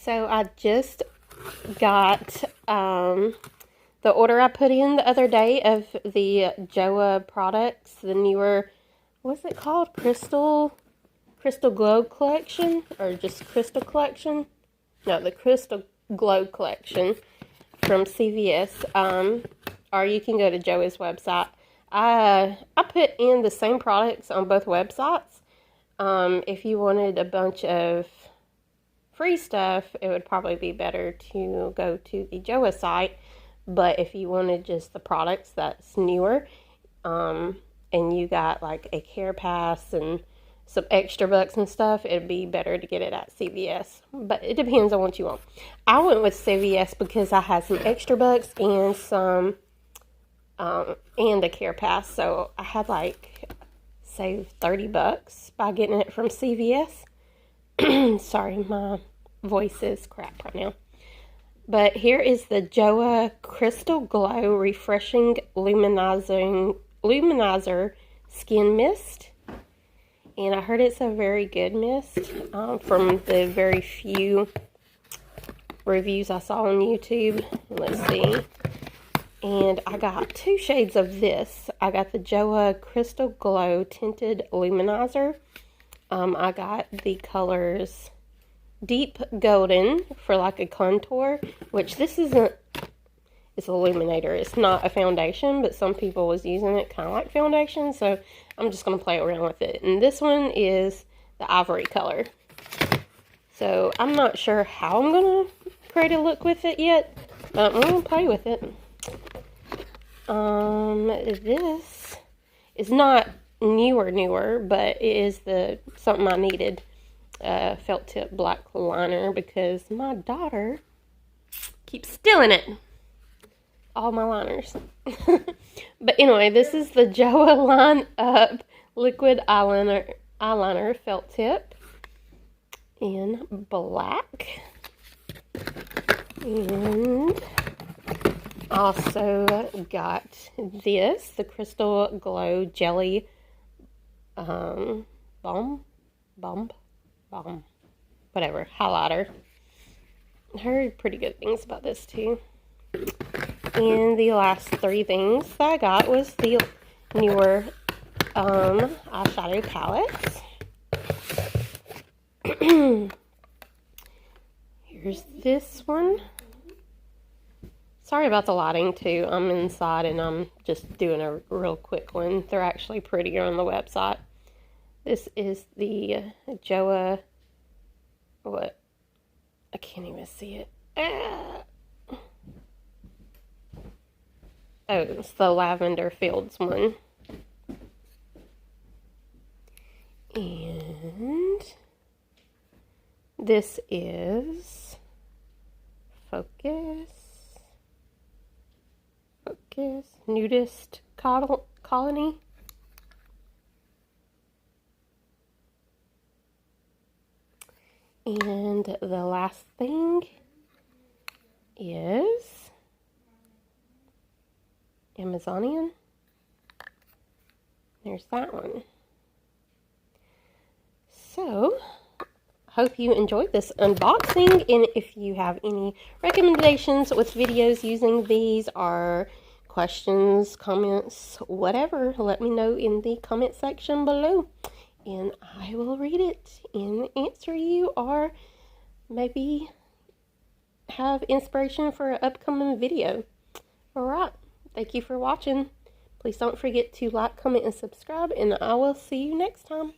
So I just got the order I put in the other day of the Joah products, the newer, what's it called? Crystal Glow Collection, or just Crystal Collection? No, the Crystal Glow Collection from CVS. Or you can go to Joah's website. I put in the same products on both websites. If you wanted a bunch of free stuff, it would probably be better to go to the Joah site. But if you wanted just the products that's newer, and you got like a care pass and some extra bucks and stuff, it'd be better to get it at CVS. But it depends on what you want. I went with CVS because I had some extra bucks and some, and a care pass. So I had like saved 30 bucks by getting it from CVS. Sorry, my voice is crap right now. But here is the Joah Crystal Glow Refreshing Luminizer Skin Mist. And I heard it's a very good mist from the very few reviews I saw on YouTube. Let's see. And I got 2 shades of this. I got the Joah Crystal Glow Tinted Luminizer. I got the colors Deep Golden for like a contour, which this isn't, it's a illuminator. It's not a foundation, but some people was using it kind of like foundation, so I'm just going to play around with it. And this one is the Ivory color. So I'm not sure how I'm going to create a look with it yet, but I'm going to play with it. This is not newer, but it is something I needed. Felt tip black liner because my daughter keeps stealing it. All my liners. But anyway, this is the Joah Line Up Liquid Eyeliner Felt Tip in black. And also got this, the Crystal Glow Jelly whatever, highlighter. I heard pretty good things about this too. And the last 3 things that I got was the newer eyeshadow palettes. Here's this one. Sorry about the lighting too. I'm inside and I'm just doing a real quick one. They're actually prettier on the website. This is the Joah, what? I can't even see it. Oh, it's the Lavender Fields one. And this is Focus Nudist Colony. And the last thing is Amazonian. There's that one. So, hope you enjoyed this unboxing, and if you have any recommendations with videos using these, or questions, comments, whatever, let me know in the comment section below, and I will read it and answer you, or maybe have inspiration for an upcoming video. Alright, thank you for watching. Please don't forget to like, comment, and subscribe, and I will see you next time.